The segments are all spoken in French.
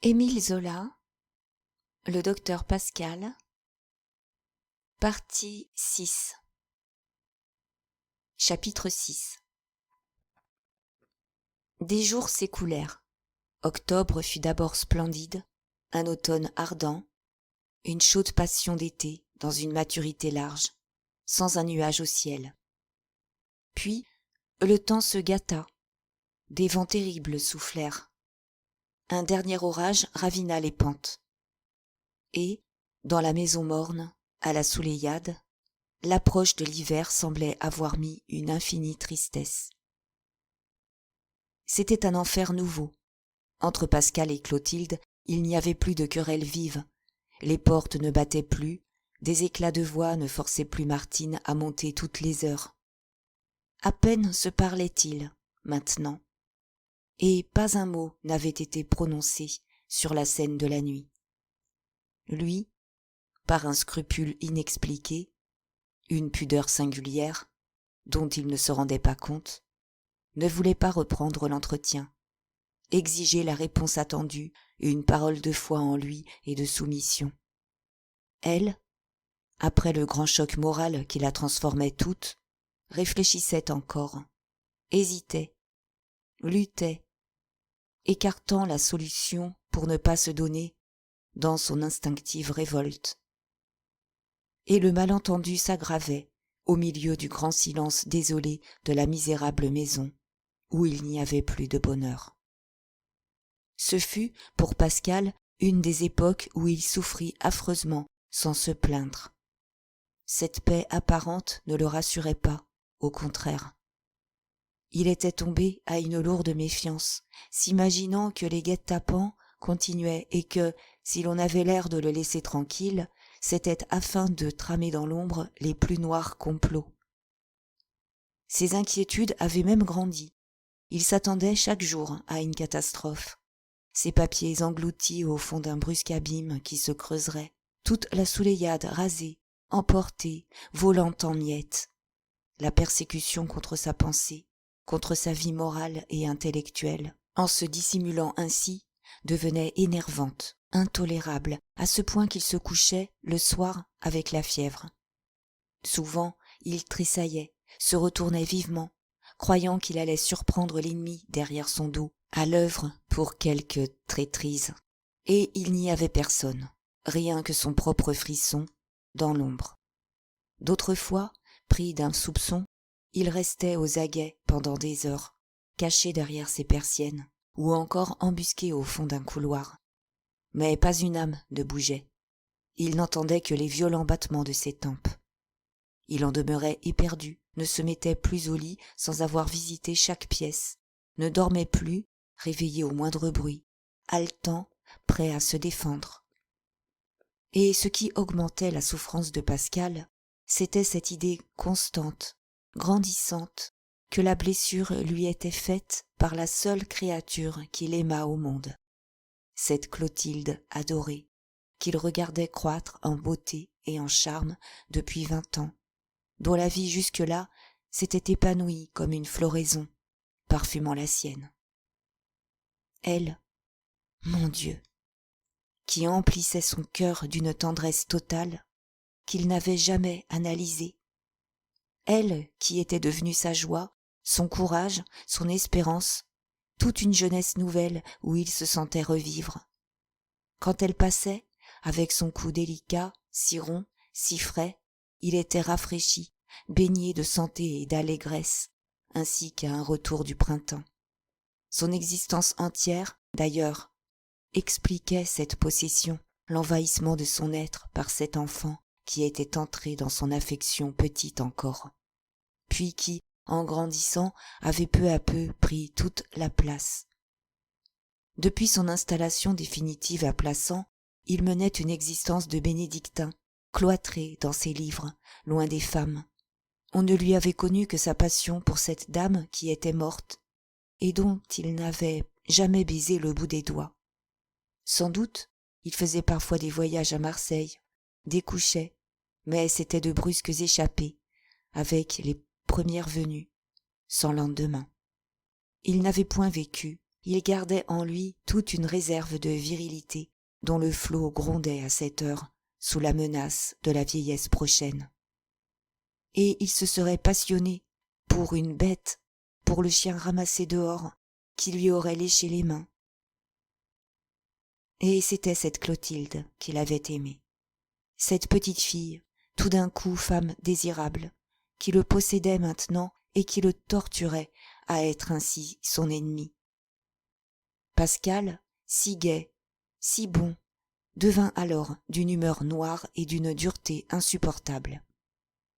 Émile Zola, le docteur Pascal, partie 6. Chapitre 6. Des jours s'écoulèrent. Octobre fut d'abord splendide, un automne ardent, une chaude passion d'été dans une maturité large, sans un nuage au ciel. Puis le temps se gâta, des vents terribles soufflèrent. Un dernier orage ravina les pentes. Et, dans la maison morne, à la Souleïade, l'approche de l'hiver semblait avoir mis une infinie tristesse. C'était un enfer nouveau. Entre Pascal et Clotilde, il n'y avait plus de querelles vives. Les portes ne battaient plus, des éclats de voix ne forçaient plus Martine à monter toutes les heures. À peine se parlaient-ils, maintenant, et pas un mot n'avait été prononcé sur la scène de la nuit. Lui, par un scrupule inexpliqué, une pudeur singulière, dont il ne se rendait pas compte, ne voulait pas reprendre l'entretien, exiger la réponse attendue, une parole de foi en lui et de soumission. Elle, après le grand choc moral qui la transformait toute, réfléchissait encore, hésitait, luttait, écartant la solution pour ne pas se donner dans son instinctive révolte. Et le malentendu s'aggravait au milieu du grand silence désolé de la misérable maison, où il n'y avait plus de bonheur. Ce fut, pour Pascal, une des époques où il souffrit affreusement sans se plaindre. Cette paix apparente ne le rassurait pas, au contraire. Il était tombé à une lourde méfiance, s'imaginant que les guet-apens continuaient et que, si l'on avait l'air de le laisser tranquille, c'était afin de tramer dans l'ombre les plus noirs complots. Ses inquiétudes avaient même grandi. Il s'attendait chaque jour à une catastrophe. Ses papiers engloutis au fond d'un brusque abîme qui se creuserait, toute la Souleïade rasée, emportée, volant en miettes. La persécution contre sa pensée, contre sa vie morale et intellectuelle, en se dissimulant ainsi, devenait énervante, intolérable, à ce point qu'il se couchait le soir avec la fièvre. Souvent, il tressaillait, se retournait vivement, croyant qu'il allait surprendre l'ennemi derrière son dos, à l'œuvre pour quelque traîtrise. Et il n'y avait personne, rien que son propre frisson, dans l'ombre. D'autres fois, pris d'un soupçon, il restait aux aguets pendant des heures, caché derrière ses persiennes, ou encore embusqué au fond d'un couloir. Mais pas une âme ne bougeait. Il n'entendait que les violents battements de ses tempes. Il en demeurait éperdu, ne se mettait plus au lit sans avoir visité chaque pièce, ne dormait plus, réveillé au moindre bruit, haletant, prêt à se défendre. Et ce qui augmentait la souffrance de Pascal, c'était cette idée constante, grandissante, que la blessure lui était faite par la seule créature qu'il aimât au monde, cette Clotilde adorée, qu'il regardait croître en beauté et en charme depuis 20 ans, dont la vie jusque-là s'était épanouie comme une floraison, parfumant la sienne. Elle, mon Dieu, qui emplissait son cœur d'une tendresse totale qu'il n'avait jamais analysée. Elle qui était devenue sa joie, son courage, son espérance, toute une jeunesse nouvelle où il se sentait revivre. Quand elle passait, avec son cou délicat, si rond, si frais, il était rafraîchi, baigné de santé et d'allégresse, ainsi qu'à un retour du printemps. Son existence entière, d'ailleurs, expliquait cette possession, l'envahissement de son être par cet enfant qui était entré dans son affection petite encore, puis qui, en grandissant, avait peu à peu pris toute la place. Depuis son installation définitive à Plassans, il menait une existence de bénédictin, cloîtré dans ses livres, loin des femmes. On ne lui avait connu que sa passion pour cette dame qui était morte, et dont il n'avait jamais baisé le bout des doigts. Sans doute, il faisait parfois des voyages à Marseille, découchait, mais c'étaient de brusques échappées, avec les premières venues, sans lendemain. Il n'avait point vécu, Il gardait en lui toute une réserve de virilité dont le flot grondait à cette heure sous la menace de la vieillesse prochaine. Et il se serait passionné pour une bête, pour le chien ramassé dehors, qui lui aurait léché les mains. Et c'était cette Clotilde qu'il avait aimée. Cette petite fille, tout d'un coup femme désirable, qui le possédait maintenant et qui le torturait à être ainsi son ennemi. Pascal, si gai, si bon, devint alors d'une humeur noire et d'une dureté insupportable.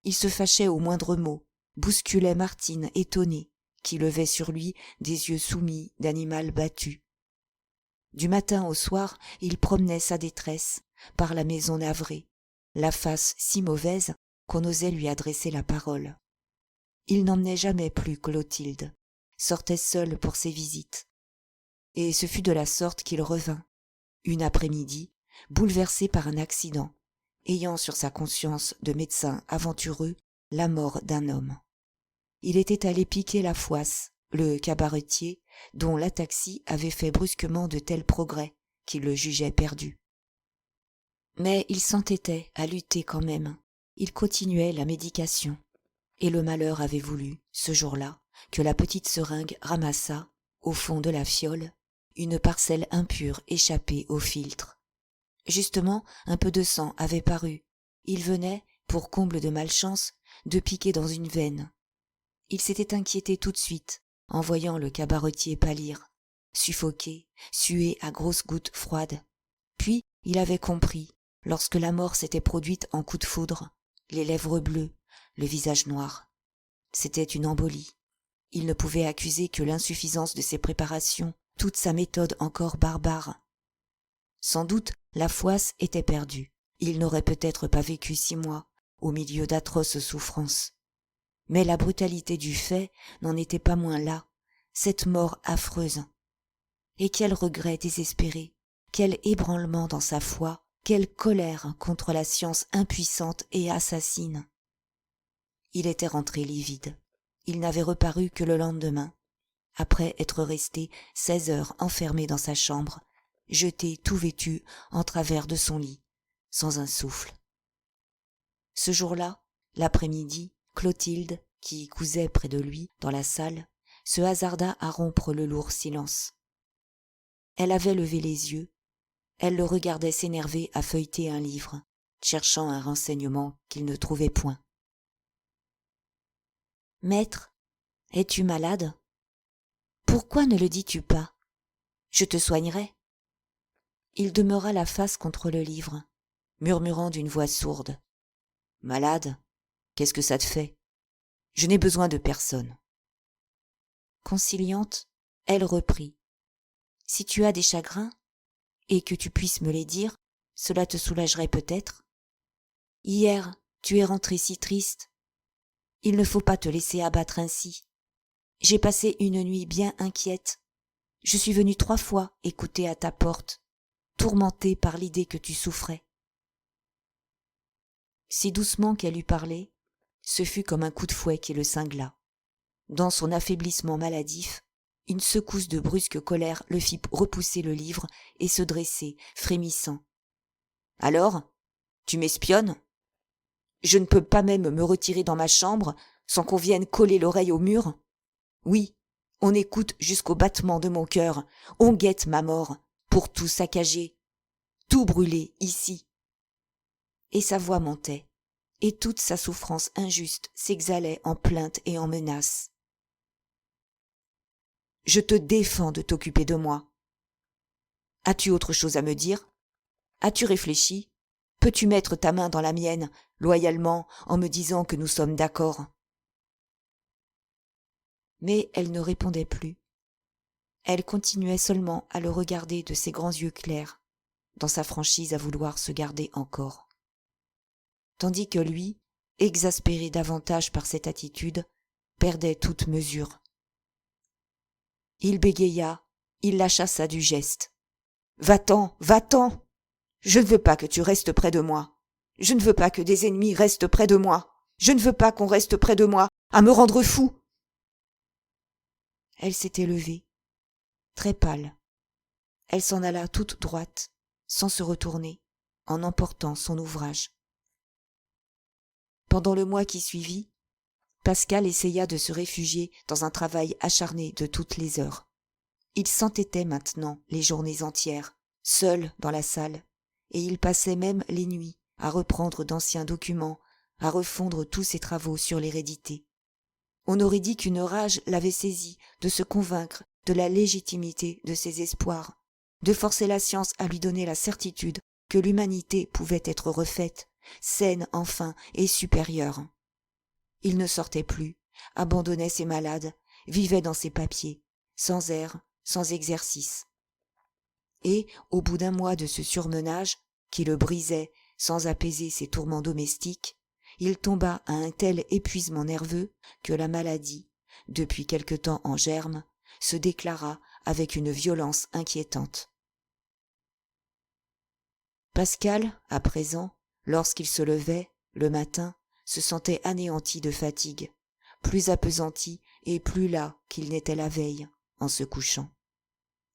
Il se fâchait au moindre mot, bousculait Martine étonnée, qui levait sur lui des yeux soumis d'animal battu. Du matin au soir, il promenait sa détresse par la maison navrée, la face si mauvaise qu'on osait lui adresser la parole. Il n'emmenait jamais plus Clotilde, sortait seul pour ses visites. Et ce fut de la sorte qu'il revint, une après-midi, bouleversé par un accident, ayant sur sa conscience de médecin aventureux la mort d'un homme. Il était allé piquer la Fouasse, le cabaretier, dont l'ataxie avait fait brusquement de tels progrès qu'il le jugeait perdu. Mais il s'entêtait à lutter quand même. Il continuait la médication. Et le malheur avait voulu, ce jour-là, que la petite seringue ramassât, au fond de la fiole, une parcelle impure échappée au filtre. Justement, un peu de sang avait paru. Il venait, pour comble de malchance, de piquer dans une veine. Il s'était inquiété tout de suite, en voyant le cabaretier pâlir, suffoquer, suer à grosses gouttes froides. Puis il avait compris, lorsque la mort s'était produite en coup de foudre, les lèvres bleues, le visage noir. C'était une embolie. Il ne pouvait accuser que l'insuffisance de ses préparations, toute sa méthode encore barbare. Sans doute la Fouasse était perdue. Il n'aurait peut-être pas vécu 6 mois, au milieu d'atroces souffrances. Mais la brutalité du fait n'en était pas moins là, cette mort affreuse. Et quel regret désespéré, quel ébranlement dans sa foi, quelle colère contre la science impuissante et assassine. Il était rentré livide. Il n'avait reparu que le lendemain, après être resté 16 heures enfermé dans sa chambre, jeté tout vêtu en travers de son lit, sans un souffle. Ce jour-là, l'après-midi, Clotilde, qui cousait près de lui dans la salle, se hasarda à rompre le lourd silence. Elle avait levé les yeux, elle le regardait s'énerver à feuilleter un livre, cherchant un renseignement qu'il ne trouvait point. « Maître, es-tu malade ? Pourquoi ne le dis-tu pas ? Je te soignerai. » Il demeura la face contre le livre, murmurant d'une voix sourde. « Malade ? Qu'est-ce que ça te fait ? Je n'ai besoin de personne. » Conciliante, elle reprit. « Si tu as des chagrins, et que tu puisses me les dire, cela te soulagerait peut-être. Hier, tu es rentré si triste. Il ne faut pas te laisser abattre ainsi. J'ai passé une nuit bien inquiète. Je suis venue 3 fois écouter à ta porte, tourmentée par l'idée que tu souffrais. » Si doucement qu'elle eût parlé, ce fut comme un coup de fouet qui le cingla. Dans son affaiblissement maladif, une secousse de brusque colère le fit repousser le livre et se dresser, frémissant. « Alors, tu m'espionnes ? Je ne peux pas même me retirer dans ma chambre sans qu'on vienne coller l'oreille au mur ? Oui, on écoute jusqu'au battement de mon cœur, on guette ma mort, pour tout saccager, tout brûler ici. » Et sa voix montait, et toute sa souffrance injuste s'exhalait en plaintes et en menaces. « Je te défends de t'occuper de moi. As-tu autre chose à me dire ? As-tu réfléchi ? Peux-tu mettre ta main dans la mienne, loyalement, en me disant que nous sommes d'accord ? » Mais elle ne répondait plus. Elle continuait seulement à le regarder de ses grands yeux clairs, dans sa franchise à vouloir se garder encore. Tandis que lui, exaspéré davantage par cette attitude, perdait toute mesure. Il bégaya, il la chassa du geste. « Va-t'en, va-t'en ! Je ne veux pas que tu restes près de moi. Je ne veux pas que des ennemis restent près de moi. Je ne veux pas qu'on reste près de moi, à me rendre fou. » Elle s'était levée. très pâle. Elle s'en alla toute droite, sans se retourner, en emportant son ouvrage. Pendant le mois qui suivit, Pascal essaya de se réfugier dans un travail acharné de toutes les heures. Il s'entêtait maintenant les journées entières, seul dans la salle, et il passait même les nuits à reprendre d'anciens documents, à refondre tous ses travaux sur l'hérédité. On aurait dit qu'une rage l'avait saisi de se convaincre de la légitimité de ses espoirs, de forcer la science à lui donner la certitude que l'humanité pouvait être refaite, saine enfin et supérieure. Il ne sortait plus, abandonnait ses malades, vivait dans ses papiers, sans air, sans exercice. Et, au bout d'un mois de ce surmenage, qui le brisait sans apaiser ses tourments domestiques, il tomba à un tel épuisement nerveux que la maladie, depuis quelque temps en germe, se déclara avec une violence inquiétante. Pascal, à présent, lorsqu'il se levait, le matin, se sentait anéanti de fatigue, plus appesanti et plus las qu'il n'était la veille, en se couchant.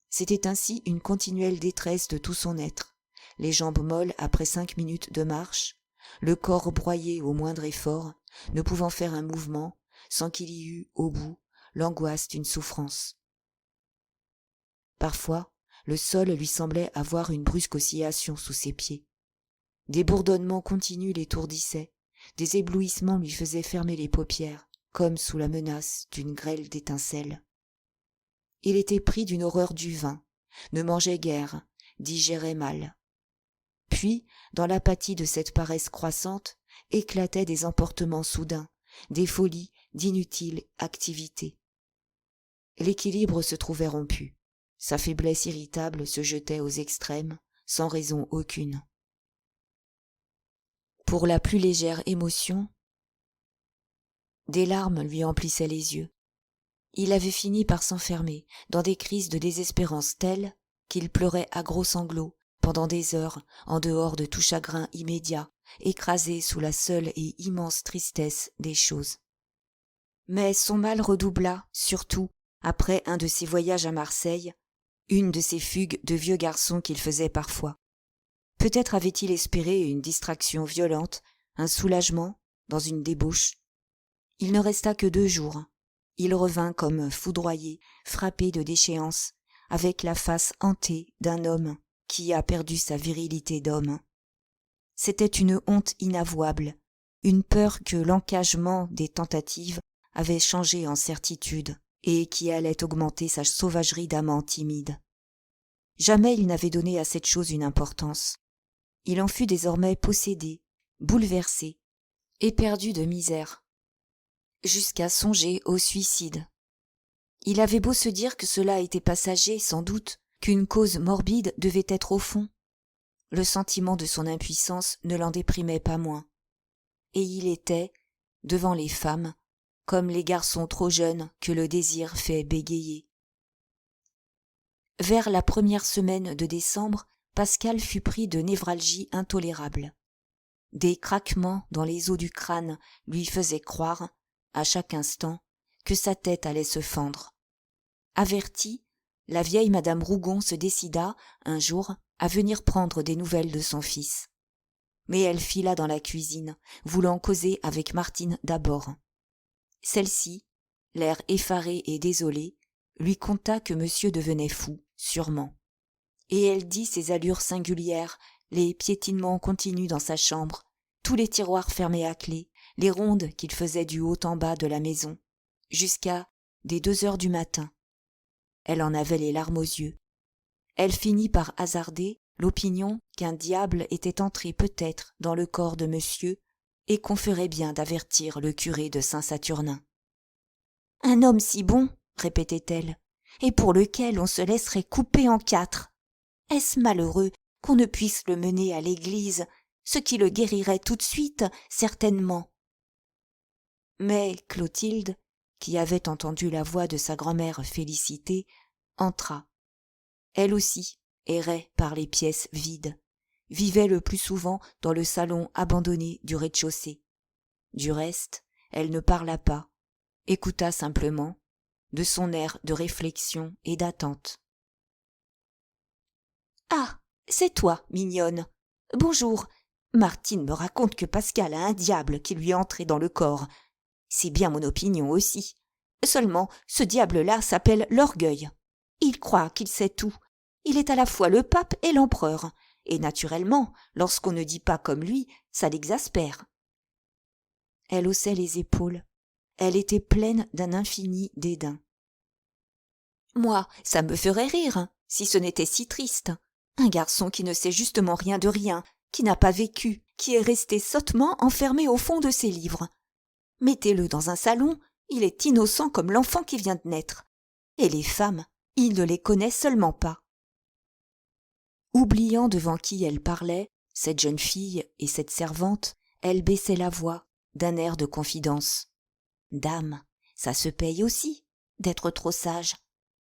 C'était ainsi une continuelle détresse de tout son être, les jambes molles après 5 minutes de marche, le corps broyé au moindre effort, ne pouvant faire un mouvement, sans qu'il y eût, au bout, l'angoisse d'une souffrance. Parfois, le sol lui semblait avoir une brusque oscillation sous ses pieds. Des bourdonnements continus l'étourdissaient, des éblouissements lui faisaient fermer les paupières, comme sous la menace d'une grêle d'étincelles. Il était pris d'une horreur du vin, ne mangeait guère, digérait mal. Puis, dans l'apathie de cette paresse croissante, éclataient des emportements soudains, des folies d'inutiles activités. L'équilibre se trouvait rompu. Sa faiblesse irritable se jetait aux extrêmes, sans raison aucune. Pour la plus légère émotion, des larmes lui emplissaient les yeux. Il avait fini par s'enfermer dans des crises de désespérance telles qu'il pleurait à gros sanglots pendant des heures en dehors de tout chagrin immédiat, écrasé sous la seule et immense tristesse des choses. Mais son mal redoubla, surtout, après un de ses voyages à Marseille, une de ces fugues de vieux garçons qu'il faisait parfois. Peut-être avait-il espéré une distraction violente, un soulagement, dans une débauche. Il ne resta que 2 jours. Il revint comme foudroyé, frappé de déchéance, avec la face hantée d'un homme qui a perdu sa virilité d'homme. C'était une honte inavouable, une peur que l'encagement des tentatives avait changé en certitude et qui allait augmenter sa sauvagerie d'amant timide. Jamais il n'avait donné à cette chose une importance. Il en fut désormais possédé, bouleversé, éperdu de misère, jusqu'à songer au suicide. Il avait beau se dire que cela était passager, sans doute, qu'une cause morbide devait être au fond. Le sentiment de son impuissance ne l'en déprimait pas moins. Et il était, devant les femmes, comme les garçons trop jeunes que le désir fait bégayer. Vers la première semaine de décembre, Pascal fut pris de névralgie intolérable. Des craquements dans les os du crâne lui faisaient croire, à chaque instant, que sa tête allait se fendre. Avertie, la vieille madame Rougon se décida, un jour, à venir prendre des nouvelles de son fils. Mais elle fila dans la cuisine, voulant causer avec Martine d'abord. Celle-ci, l'air effaré et désolé, lui conta que monsieur devenait fou, sûrement. Et elle dit ses allures singulières, les piétinements continus dans sa chambre, tous les tiroirs fermés à clé, les rondes qu'il faisait du haut en bas de la maison, jusqu'à des 2 heures du matin. Elle en avait les larmes aux yeux. Elle finit par hasarder l'opinion qu'un diable était entré peut-être dans le corps de monsieur et qu'on ferait bien d'avertir le curé de Saint-Saturnin. « Un homme si bon, répétait-elle, et pour lequel on se laisserait couper en 4. Est-ce malheureux qu'on ne puisse le mener à l'église, ce qui le guérirait tout de suite, certainement. » Mais Clotilde, qui avait entendu la voix de sa grand-mère Félicité, entra. Elle aussi errait par les pièces vides, vivait le plus souvent dans le salon abandonné du rez-de-chaussée. Du reste, elle ne parla pas, écouta simplement, de son air de réflexion et d'attente, Ah, c'est toi, mignonne. Bonjour. Martine me raconte que Pascal a un diable qui lui est entré dans le corps. C'est bien mon opinion aussi. Seulement, ce diable-là s'appelle l'orgueil. Il croit qu'il sait tout. Il est à la fois le pape et l'empereur. Et naturellement, lorsqu'on ne dit pas comme lui, ça l'exaspère. Elle haussait les épaules. Elle était pleine d'un infini dédain. Moi, ça me ferait rire, si ce n'était si triste. Un garçon qui ne sait justement rien de rien, qui n'a pas vécu, qui est resté sottement enfermé au fond de ses livres. Mettez-le dans un salon, il est innocent comme l'enfant qui vient de naître. Et les femmes, il ne les connaît seulement pas. Oubliant devant qui elle parlait, cette jeune fille et cette servante, elle baissait la voix, d'un air de confidence. Dame, ça se paye aussi, d'être trop sage.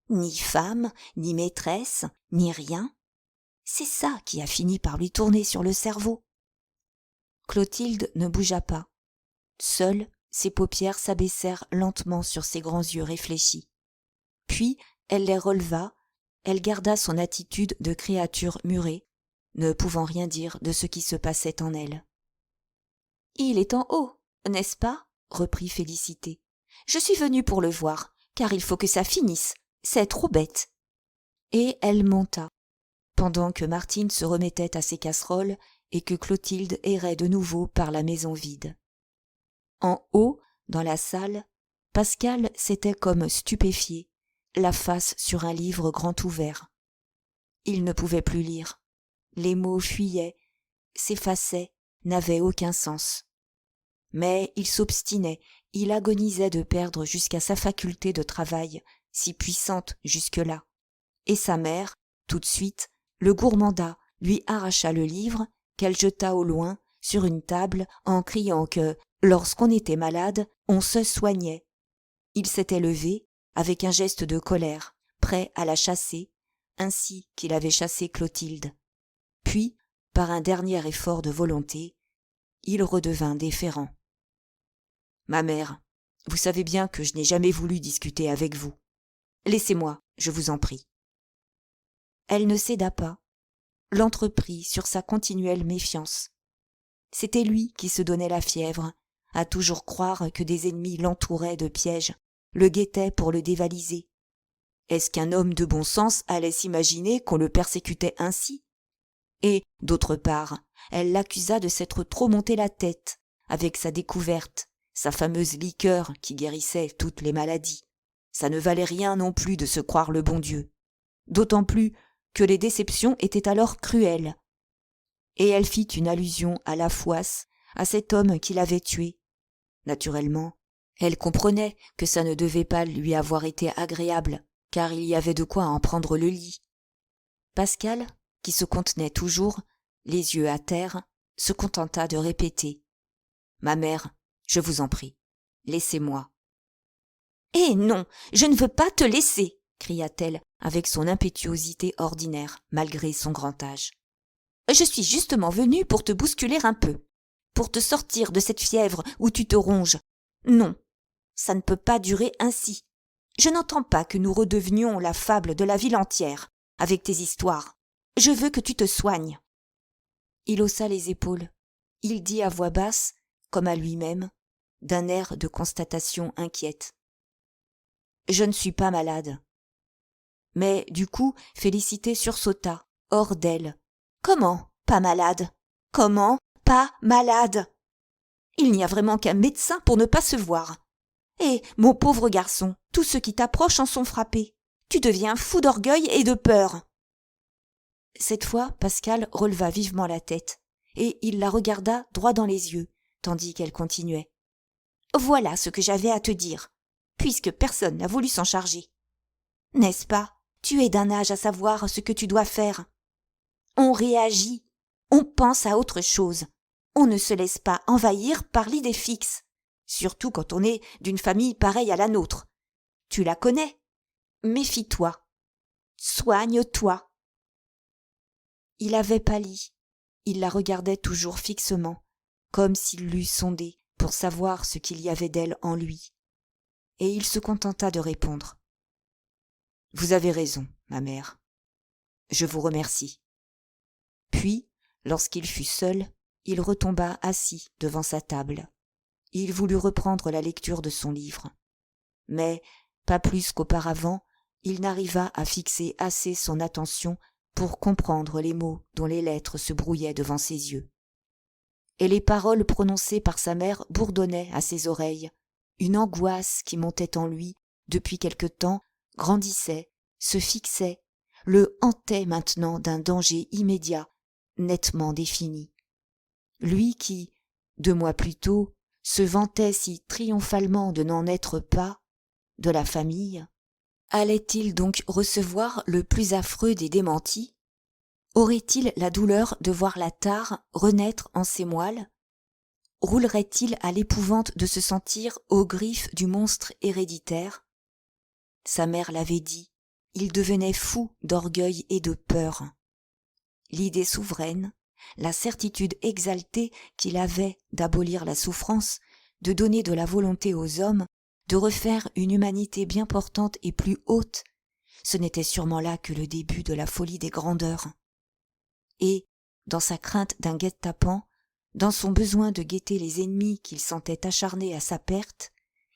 Ni femme, ni maîtresse, ni rien. C'est ça qui a fini par lui tourner sur le cerveau. Clotilde ne bougea pas. Seules, ses paupières s'abaissèrent lentement sur ses grands yeux réfléchis. Puis, elle les releva, elle garda son attitude de créature murée, ne pouvant rien dire de ce qui se passait en elle. « Il est en haut, n'est-ce pas ?» reprit Félicité. « Je suis venue pour le voir, car il faut que ça finisse. C'est trop bête. » Et elle monta, pendant que Martine se remettait à ses casseroles et que Clotilde errait de nouveau par la maison vide. En haut, dans la salle, Pascal s'était comme stupéfié, la face sur un livre grand ouvert. Il ne pouvait plus lire. Les mots fuyaient, s'effaçaient, n'avaient aucun sens. Mais il s'obstinait, il agonisait de perdre jusqu'à sa faculté de travail, si puissante jusque-là. Et sa mère, tout de suite, le gourmanda, lui arracha le livre, qu'elle jeta au loin, sur une table, en criant que, lorsqu'on était malade, on se soignait. Il s'était levé, avec un geste de colère, prêt à la chasser, ainsi qu'il avait chassé Clotilde. Puis, par un dernier effort de volonté, il redevint déférent. « Ma mère, vous savez bien que je n'ai jamais voulu discuter avec vous. Laissez-moi, je vous en prie. » Elle ne céda pas, l'entreprit sur sa continuelle méfiance. C'était lui qui se donnait la fièvre, à toujours croire que des ennemis l'entouraient de pièges, le guettaient pour le dévaliser. Est-ce qu'un homme de bon sens allait s'imaginer qu'on le persécutait ainsi? Et, d'autre part, elle l'accusa de s'être trop monté la tête, avec sa découverte, sa fameuse liqueur qui guérissait toutes les maladies. Ça ne valait rien non plus de se croire le bon Dieu. D'autant plus que les déceptions étaient alors cruelles. Et elle fit une allusion à la Fouasse, à cet homme qui l'avait tuée. Naturellement, elle comprenait que ça ne devait pas lui avoir été agréable, car il y avait de quoi en prendre le lit. Pascal, qui se contenait toujours, les yeux à terre, se contenta de répéter « Ma mère, je vous en prie, laissez-moi. »« Eh non, je ne veux pas te laisser !» cria-t-elle avec son impétuosité ordinaire, malgré son grand âge. « Je suis justement venue pour te bousculer un peu, pour te sortir de cette fièvre où tu te ronges. Non, ça ne peut pas durer ainsi. Je n'entends pas que nous redevenions la fable de la ville entière, avec tes histoires. Je veux que tu te soignes. » Il haussa les épaules. Il dit à voix basse, comme à lui-même, d'un air de constatation inquiète. « Je ne suis pas malade. » Mais du coup, Félicité sursauta, hors d'elle. « Comment, pas malade? Comment, pas malade? Il n'y a vraiment qu'un médecin pour ne pas se voir. Eh, mon pauvre garçon, tous ceux qui t'approchent en sont frappés. Tu deviens fou d'orgueil et de peur. » Cette fois, Pascal releva vivement la tête, et il la regarda droit dans les yeux, tandis qu'elle continuait. « Voilà ce que j'avais à te dire, puisque personne n'a voulu s'en charger. N'est-ce pas, tu es d'un âge à savoir ce que tu dois faire. On réagit, on pense à autre chose, on ne se laisse pas envahir par l'idée fixe, surtout quand on est d'une famille pareille à la nôtre. Tu la connais. Méfie-toi. Soigne-toi. » Il avait pâli. Il la regardait toujours fixement, comme s'il l'eût sondée pour savoir ce qu'il y avait d'elle en lui. Et il se contenta de répondre. « Vous avez raison, ma mère. Je vous remercie. Lorsqu'il fut seul, il retomba assis devant sa table. Il voulut reprendre la lecture de son livre. Mais, pas plus qu'auparavant, il n'arriva à fixer assez son attention pour comprendre les mots dont les lettres se brouillaient devant ses yeux. Et les paroles prononcées par sa mère bourdonnaient à ses oreilles. Une angoisse qui montait en lui depuis quelque temps grandissait, se fixait, le hantait maintenant d'un danger immédiat, nettement défini. Lui qui, 2 mois plus tôt, se vantait si triomphalement de n'en être pas, de la famille, allait-il donc recevoir le plus affreux des démentis? Aurait-il la douleur de voir la tare renaître en ses moelles? Roulerait-il à l'épouvante de se sentir aux griffes du monstre héréditaire? Sa mère l'avait dit, il devenait fou d'orgueil et de peur. L'idée souveraine, la certitude exaltée qu'il avait d'abolir la souffrance, de donner de la volonté aux hommes, de refaire une humanité bien portante et plus haute, ce n'était sûrement là que le début de la folie des grandeurs. Et, dans sa crainte d'un guet-apens, dans son besoin de guetter les ennemis qu'il sentait acharnés à sa perte,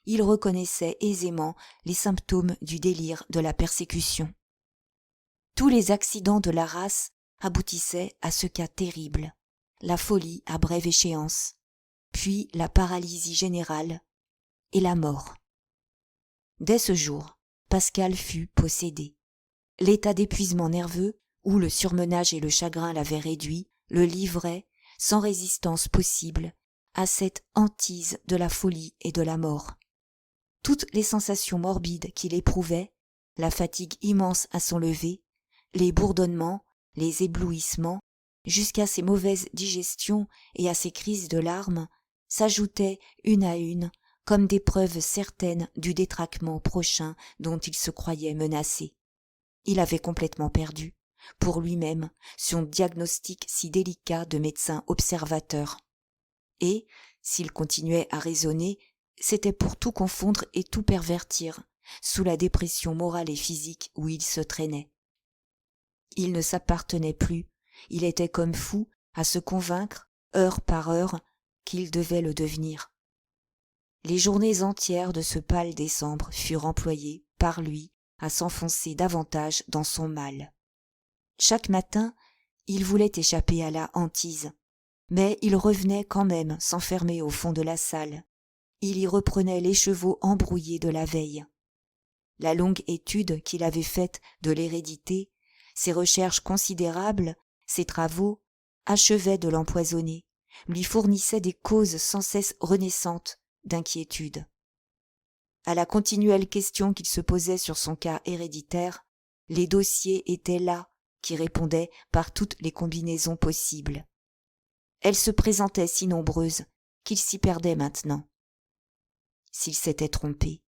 il reconnaissait aisément les symptômes du délire de la persécution. Tous les accidents de la race aboutissaient à ce cas terrible, la folie à brève échéance, puis la paralysie générale et la mort. Dès ce jour, Pascal fut possédé. L'état d'épuisement nerveux, où le surmenage et le chagrin l'avaient réduit, le livrait, sans résistance possible, à cette hantise de la folie et de la mort. Toutes les sensations morbides qu'il éprouvait, la fatigue immense à son lever, les bourdonnements, les éblouissements, jusqu'à ses mauvaises digestions et à ses crises de larmes, s'ajoutaient une à une comme des preuves certaines du détraquement prochain dont il se croyait menacé. Il avait complètement perdu, pour lui-même, son diagnostic si délicat de médecin observateur. Et, s'il continuait à raisonner, c'était pour tout confondre et tout pervertir, sous la dépression morale et physique où il se traînait. Il ne s'appartenait plus, il était comme fou à se convaincre, heure par heure, qu'il devait le devenir. Les journées entières de ce pâle décembre furent employées, par lui, à s'enfoncer davantage dans son mal. Chaque matin, il voulait échapper à la hantise, mais il revenait quand même s'enfermer au fond de la salle. Il y reprenait l'écheveau embrouillé de la veille. La longue étude qu'il avait faite de l'hérédité, ses recherches considérables, ses travaux, achevaient de l'empoisonner, lui fournissaient des causes sans cesse renaissantes d'inquiétude. À la continuelle question qu'il se posait sur son cas héréditaire, les dossiers étaient là, qui répondaient par toutes les combinaisons possibles. Elles se présentaient si nombreuses qu'il s'y perdait maintenant. S'il s'était trompé,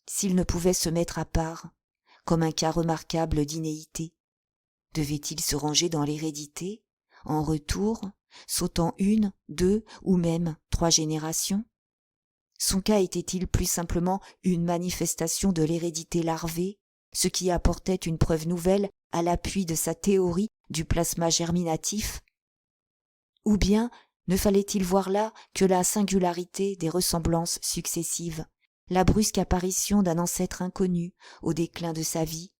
s'il ne pouvait se mettre à part, comme un cas remarquable d'inéité, devait-il se ranger dans l'hérédité, en retour, sautant 1, 2 ou même 3 générations? Son cas était-il plus simplement une manifestation de l'hérédité larvée, ce qui apportait une preuve nouvelle à l'appui de sa théorie du plasma germinatif? Ou bien ne fallait-il voir là que la singularité des ressemblances successives, la brusque apparition d'un ancêtre inconnu au déclin de sa vie?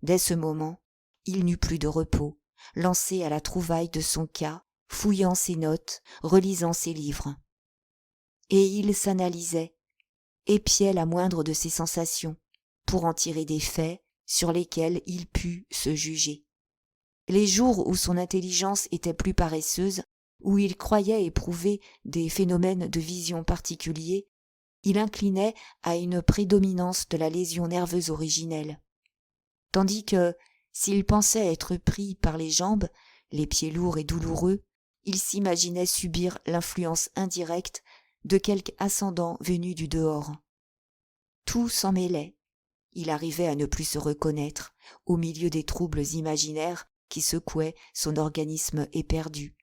Dès ce moment, il n'eut plus de repos, lancé à la trouvaille de son cas, fouillant ses notes, relisant ses livres. Et il s'analysait, épiait la moindre de ses sensations, pour en tirer des faits sur lesquels il put se juger. Les jours où son intelligence était plus paresseuse, où il croyait éprouver des phénomènes de vision particuliers, il inclinait à une prédominance de la lésion nerveuse originelle. Tandis que, s'il pensait être pris par les jambes, les pieds lourds et douloureux, il s'imaginait subir l'influence indirecte de quelque ascendant venu du dehors. Tout s'en mêlait. Il arrivait à ne plus se reconnaître au milieu des troubles imaginaires qui secouaient son organisme éperdu.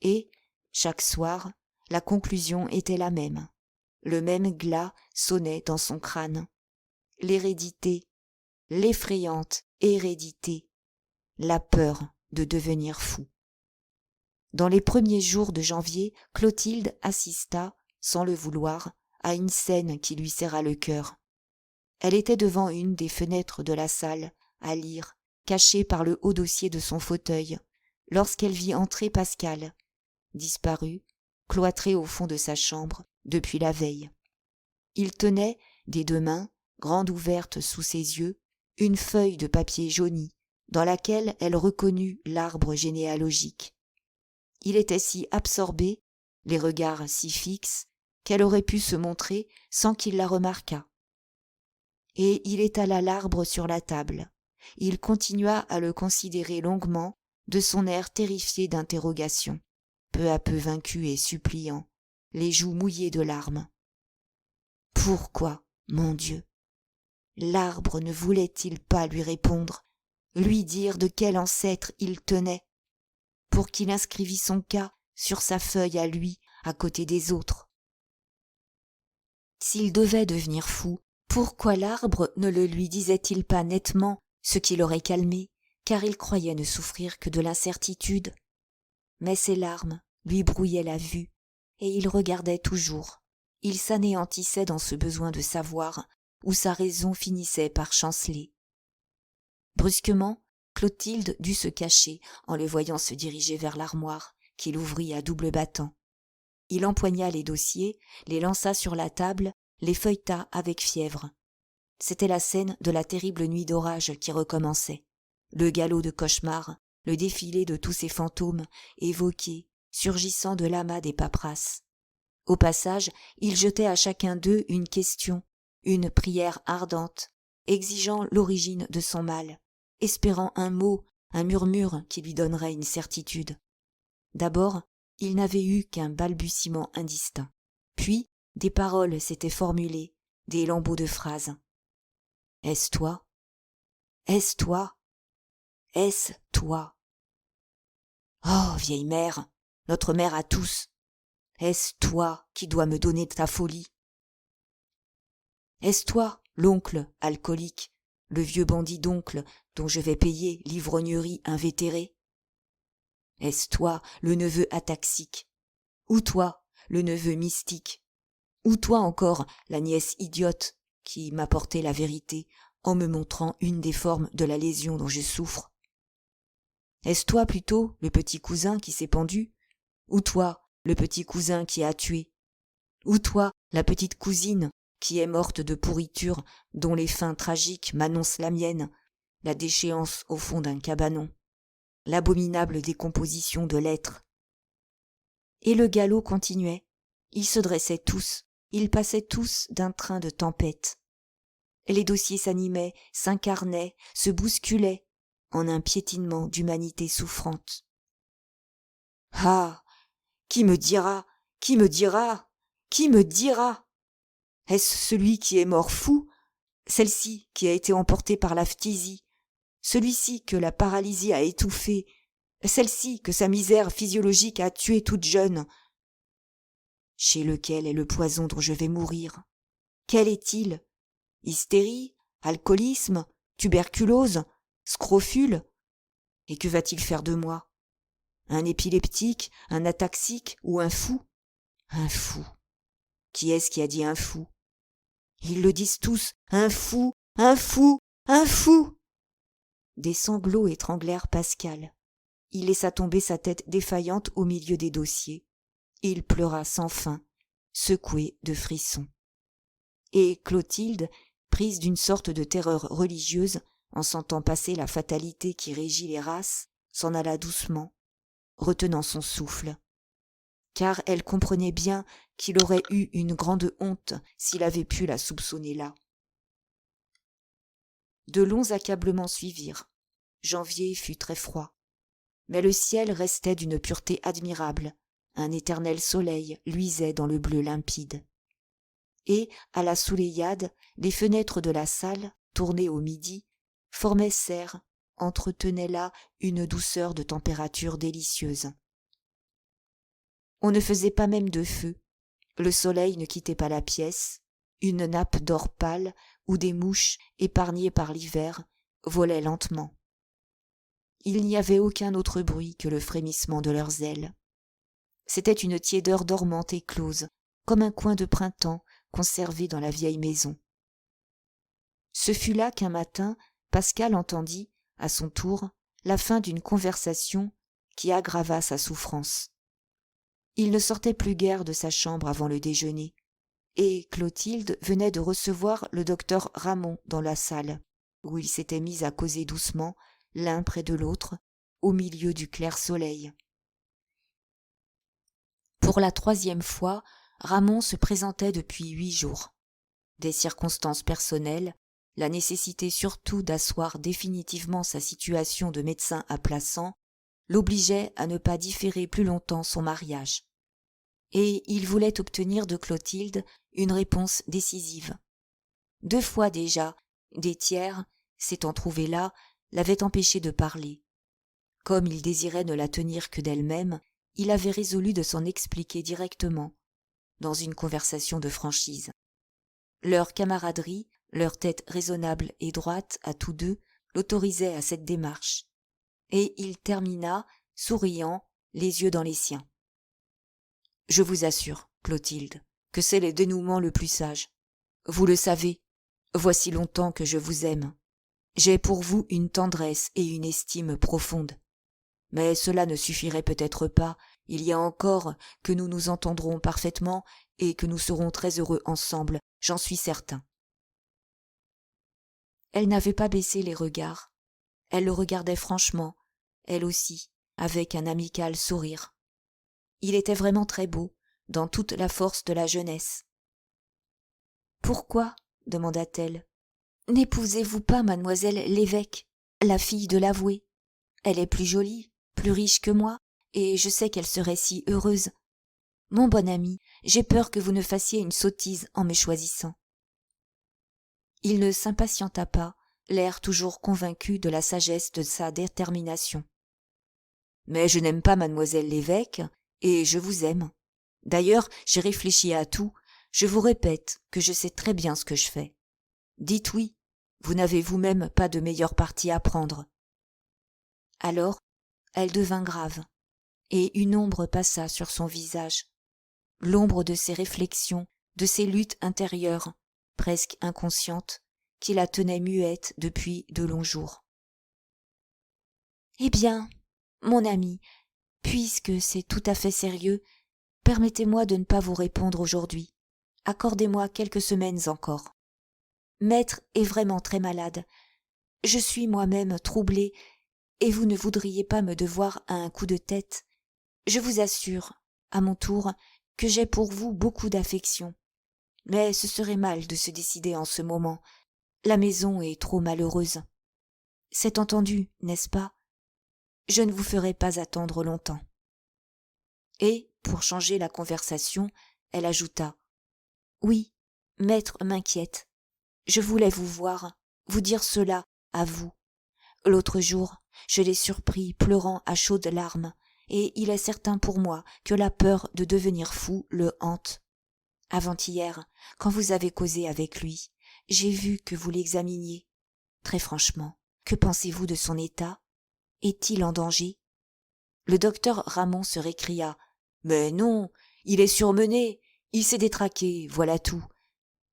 Et, chaque soir, la conclusion était la même. Le même glas sonnait dans son crâne. L'hérédité, l'effrayante hérédité, la peur de devenir fou. Dans les premiers jours de janvier, Clotilde assista, sans le vouloir, à une scène qui lui serra le cœur. Elle était devant une des fenêtres de la salle, à lire, cachée par le haut dossier de son fauteuil, lorsqu'elle vit entrer Pascal, disparu, cloîtré au fond de sa chambre depuis la veille. Il tenait, des deux mains, grande ouverte sous ses yeux, une feuille de papier jauni, dans laquelle elle reconnut l'arbre généalogique. Il était si absorbé, les regards si fixes, qu'elle aurait pu se montrer sans qu'il la remarquât. Et il étala l'arbre sur la table. Il continua à le considérer longuement, de son air terrifié d'interrogation, peu à peu vaincu et suppliant, les joues mouillées de larmes. Pourquoi, mon Dieu? L'arbre ne voulait-il pas lui répondre, lui dire de quel ancêtre il tenait, pour qu'il inscrivît son cas sur sa feuille à lui, à côté des autres? S'il devait devenir fou, pourquoi l'arbre ne le lui disait-il pas nettement, ce qui l'aurait calmé, car il croyait ne souffrir que de l'incertitude? Mais ses larmes lui brouillaient la vue, et il regardait toujours. Il s'anéantissait dans ce besoin de savoir, où sa raison finissait par chanceler. Brusquement, Clotilde dut se cacher en le voyant se diriger vers l'armoire, qu'il ouvrit à double battant. Il empoigna les dossiers, les lança sur la table, les feuilleta avec fièvre. C'était la scène de la terrible nuit d'orage qui recommençait. Le galop de cauchemar, le défilé de tous ces fantômes, évoqués, surgissant de l'amas des paperasses. Au passage, il jetait à chacun d'eux une question, une prière ardente, exigeant l'origine de son mal, espérant un mot, un murmure qui lui donnerait une certitude. D'abord, il n'avait eu qu'un balbutiement indistinct. Puis, des paroles s'étaient formulées, des lambeaux de phrases. « Est-ce toi? Est-ce toi? Est-ce toi? Oh, vieille mère, notre mère à tous! Est-ce toi qui dois me donner ta folie? Est-ce toi, l'oncle alcoolique, le vieux bandit d'oncle dont je vais payer l'ivrognerie invétérée? Est-ce toi, le neveu ataxique? Ou toi, le neveu mystique? Ou toi encore, la nièce idiote qui m'apportait la vérité en me montrant une des formes de la lésion dont je souffre? Est-ce toi plutôt, le petit cousin qui s'est pendu? Ou toi, le petit cousin qui a tué? Ou toi, la petite cousine qui est morte de pourriture dont les fins tragiques m'annoncent la mienne, la déchéance au fond d'un cabanon, l'abominable décomposition de l'être? Et le galop continuait. Ils se dressaient tous, ils passaient tous d'un train de tempête. Les dossiers s'animaient, s'incarnaient, se bousculaient, en un piétinement d'humanité souffrante. Ah! Qui me dira? Qui me dira? Qui me dira? Est-ce celui qui est mort fou? Celle-ci qui a été emportée par la phtisie? Celui-ci que la paralysie a étouffé? Celle-ci que sa misère physiologique a tuée toute jeune? Chez lequel est le poison dont je vais mourir? Quel est-il? Hystérie? Alcoolisme? Tuberculose? Scrofule? Et que va-t-il faire de moi? Un épileptique? Un ataxique? Ou un fou? Un fou. Qui est-ce qui a dit un fou? Ils le disent tous, un fou, un fou, un fou! Des sanglots étranglèrent Pascal. Il laissa tomber sa tête défaillante au milieu des dossiers. Il pleura sans fin, secoué de frissons. Et Clotilde, prise d'une sorte de terreur religieuse, en sentant passer la fatalité qui régit les races, s'en alla doucement, retenant son souffle. Car elle comprenait bien qu'il aurait eu une grande honte s'il avait pu la soupçonner là. De longs accablements suivirent. Janvier fut très froid. Mais le ciel restait d'une pureté admirable. Un éternel soleil luisait dans le bleu limpide. Et, à la Souleïade, les fenêtres de la salle, tournées au midi, formaient serre, entretenaient là une douceur de température délicieuse. On ne faisait pas même de feu. Le soleil ne quittait pas la pièce. Une nappe d'or pâle où des mouches, épargnées par l'hiver, volaient lentement. Il n'y avait aucun autre bruit que le frémissement de leurs ailes. C'était une tiédeur dormante et close, comme un coin de printemps conservé dans la vieille maison. Ce fut là qu'un matin, Pascal entendit, à son tour, la fin d'une conversation qui aggrava sa souffrance. Il ne sortait plus guère de sa chambre avant le déjeuner, et Clotilde venait de recevoir le docteur Ramon dans la salle, où ils s'étaient mis à causer doucement, l'un près de l'autre, au milieu du clair soleil. Pour la 3e fois, Ramon se présentait depuis 8 jours. Des circonstances personnelles, la nécessité surtout d'asseoir définitivement sa situation de médecin à Plassans, l'obligeaient à ne pas différer plus longtemps son mariage. Et il voulait obtenir de Clotilde une réponse décisive. 2 fois déjà, des tiers, s'étant trouvés là, l'avaient empêché de parler. Comme il désirait ne la tenir que d'elle-même, il avait résolu de s'en expliquer directement, dans une conversation de franchise. Leur camaraderie, leur tête raisonnable et droite à tous deux, l'autorisaient à cette démarche. Et il termina, souriant, les yeux dans les siens. « Je vous assure, Clotilde, que c'est le dénouement le plus sage. Vous le savez, voici longtemps que je vous aime. J'ai pour vous une tendresse et une estime profondes. Mais cela ne suffirait peut-être pas, il y a encore que nous nous entendrons parfaitement et que nous serons très heureux ensemble, j'en suis certain. » Elle n'avait pas baissé les regards. Elle le regardait franchement, elle aussi, avec un amical sourire. Il était vraiment très beau, dans toute la force de la jeunesse. « Pourquoi, demanda-t-elle, n'épousez-vous pas mademoiselle l'évêque, la fille de l'avoué? Elle est plus jolie, plus riche que moi, et je sais qu'elle serait si heureuse. Mon bon ami, j'ai peur que vous ne fassiez une sottise en me choisissant. » Il ne s'impatienta pas, l'air toujours convaincu de la sagesse de sa détermination. « Mais je n'aime pas mademoiselle l'évêque, et je vous aime. D'ailleurs, j'ai réfléchi à tout, je vous répète que je sais très bien ce que je fais. Dites oui, vous n'avez vous-même pas de meilleur parti à prendre. » Alors, elle devint grave, et une ombre passa sur son visage, l'ombre de ses réflexions, de ses luttes intérieures, presque inconscientes, qui la tenaient muette depuis de longs jours. « Eh bien, mon ami, puisque c'est tout à fait sérieux, permettez-moi de ne pas vous répondre aujourd'hui. Accordez-moi quelques semaines encore. Maître est vraiment très malade. Je suis moi-même troublée, et vous ne voudriez pas me devoir à un coup de tête. Je vous assure, à mon tour, que j'ai pour vous beaucoup d'affection. Mais ce serait mal de se décider en ce moment. La maison est trop malheureuse. C'est entendu, n'est-ce pas? Je ne vous ferai pas attendre longtemps. » Et, pour changer la conversation, elle ajouta: « Oui, maître m'inquiète. Je voulais vous voir, vous dire cela à vous. L'autre jour, je l'ai surpris pleurant à chaudes larmes, et il est certain pour moi que la peur de devenir fou le hante. Avant-hier, quand vous avez causé avec lui, j'ai vu que vous l'examiniez. Très franchement, que pensez-vous de son état? Est-il en danger? » Le docteur Ramon se récria: « Mais non, il est surmené, il s'est détraqué, voilà tout.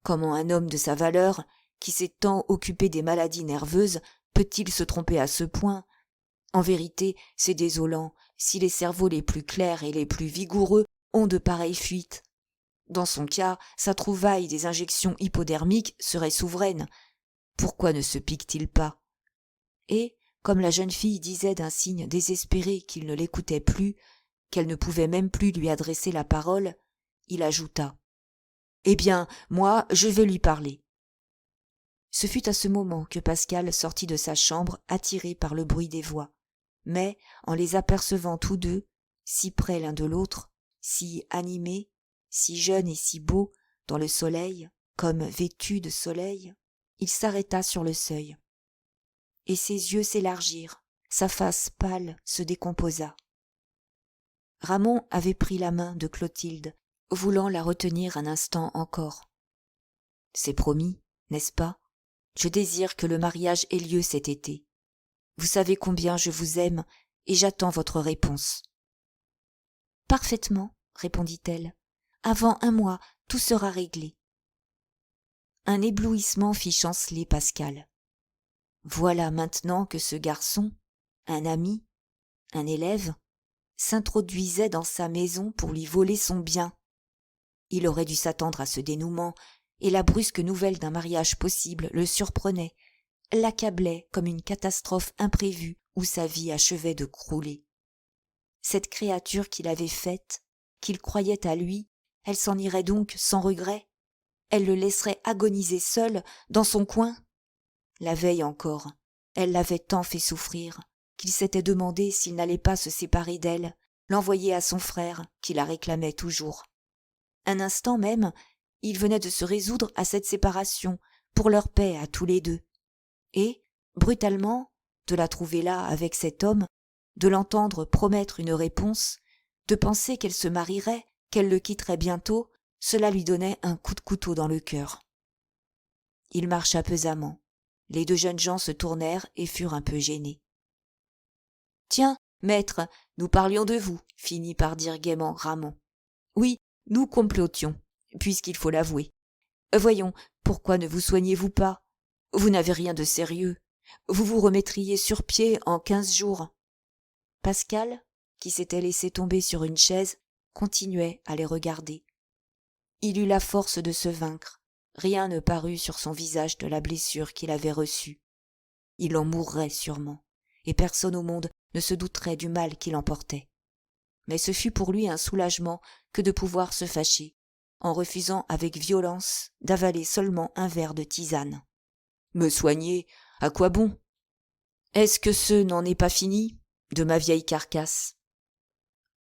Comment un homme de sa valeur, qui s'est tant occupé des maladies nerveuses, peut-il se tromper à ce point? En vérité, c'est désolant, si les cerveaux les plus clairs et les plus vigoureux ont de pareilles fuites. Dans son cas, sa trouvaille des injections hypodermiques serait souveraine. Pourquoi ne se pique-t-il pas? » Et, comme la jeune fille disait d'un signe désespéré qu'il ne l'écoutait plus, qu'elle ne pouvait même plus lui adresser la parole, il ajouta: « Eh bien, moi, je vais lui parler. » Ce fut à ce moment que Pascal sortit de sa chambre attiré par le bruit des voix, mais, en les apercevant tous deux, si près l'un de l'autre, si animés, si jeunes et si beaux, dans le soleil, comme vêtus de soleil, il s'arrêta sur le seuil. Et ses yeux s'élargirent, sa face pâle se décomposa. Ramon avait pris la main de Clotilde, voulant la retenir un instant encore. « C'est promis, n'est-ce pas? Je désire que le mariage ait lieu cet été. Vous savez combien je vous aime, et j'attends votre réponse. »« Parfaitement, répondit-elle. Avant un mois, tout sera réglé. Un éblouissement fit chanceler Pascal. Voilà maintenant que ce garçon, un ami, un élève, s'introduisait dans sa maison pour lui voler son bien. Il aurait dû s'attendre à ce dénouement, et la brusque nouvelle d'un mariage possible le surprenait, l'accablait comme une catastrophe imprévue où sa vie achevait de crouler. Cette créature qu'il avait faite, qu'il croyait à lui, elle s'en irait donc sans regret? Elle le laisserait agoniser seul, dans son coin? La veille encore, elle l'avait tant fait souffrir qu'il s'était demandé s'il n'allait pas se séparer d'elle, l'envoyer à son frère, qui la réclamait toujours. Un instant même, il venait de se résoudre à cette séparation, pour leur paix à tous les deux. Et, brutalement, de la trouver là avec cet homme, de l'entendre promettre une réponse, de penser qu'elle se marierait, qu'elle le quitterait bientôt, cela lui donnait un coup de couteau dans le cœur. Il marcha pesamment. Les deux jeunes gens se tournèrent et furent un peu gênés. « Tiens, maître, nous parlions de vous, » finit par dire gaiement Ramon. « Oui, nous complotions, puisqu'il faut l'avouer. Voyons, pourquoi ne vous soignez-vous pas? Vous n'avez rien de sérieux. Vous vous remettriez sur pied en 15 jours. » Pascal, qui s'était laissé tomber sur une chaise, continuait à les regarder. Il eut la force de se vaincre. Rien ne parut sur son visage de la blessure qu'il avait reçue. Il en mourrait sûrement, et personne au monde ne se douterait du mal qu'il emportait. Mais ce fut pour lui un soulagement que de pouvoir se fâcher, en refusant avec violence d'avaler seulement un verre de tisane. « Me soigner, à quoi bon? Est-ce que ce n'en est pas fini de ma vieille carcasse ?»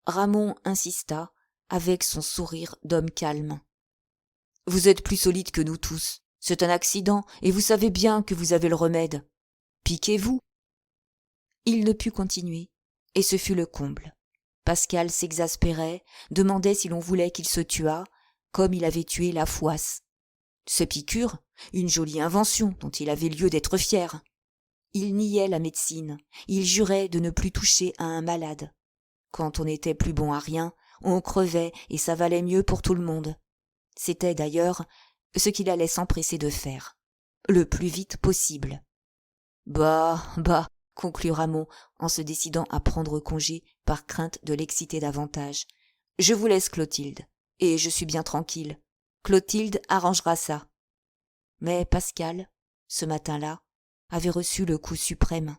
Ramon insista, avec son sourire d'homme calme. « Vous êtes plus solide que nous tous. C'est un accident, et vous savez bien que vous avez le remède. Piquez-vous. » Il ne put continuer, et ce fut le comble. Pascal s'exaspérait, demandait si l'on voulait qu'il se tuât, comme il avait tué la fouasse. Ces piqûres, une jolie invention dont il avait lieu d'être fier. Il niait la médecine, il jurait de ne plus toucher à un malade. Quand on n'était plus bon à rien, on crevait et ça valait mieux pour tout le monde. C'était d'ailleurs ce qu'il allait s'empresser de faire, le plus vite possible. « Bah, conclut Ramon en se décidant à prendre congé par crainte de l'exciter davantage. « Je vous laisse Clotilde, et je suis bien tranquille. Clotilde arrangera ça. » Mais Pascal, ce matin-là, avait reçu le coup suprême.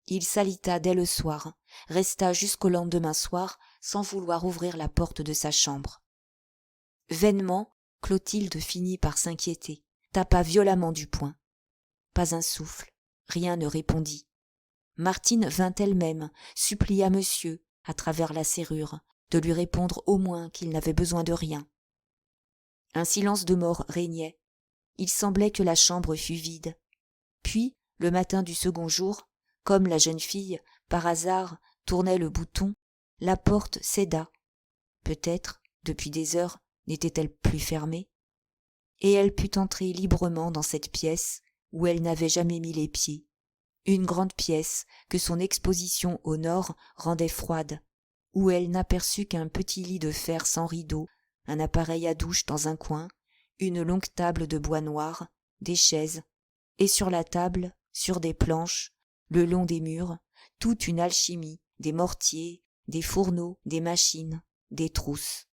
Il s'alita dès le soir, resta jusqu'au lendemain soir sans vouloir ouvrir la porte de sa chambre. Vainement, Clotilde finit par s'inquiéter, tapa violemment du poing. Pas un souffle, rien ne répondit. Martine vint elle-même, supplia monsieur, à travers la serrure, de lui répondre au moins qu'il n'avait besoin de rien. Un silence de mort régnait. Il semblait que la chambre fût vide. Puis, le matin du second jour, comme la jeune fille, par hasard, tournait le bouton, la porte céda. Peut-être, depuis des heures, n'était-elle plus fermée? Et elle put entrer librement dans cette pièce où elle n'avait jamais mis les pieds. Une grande pièce que son exposition au nord rendait froide, où elle n'aperçut qu'un petit lit de fer sans rideau, un appareil à douche dans un coin, une longue table de bois noir, des chaises, et sur la table, sur des planches, le long des murs, toute une alchimie, des mortiers, des fourneaux, des machines, des trousses.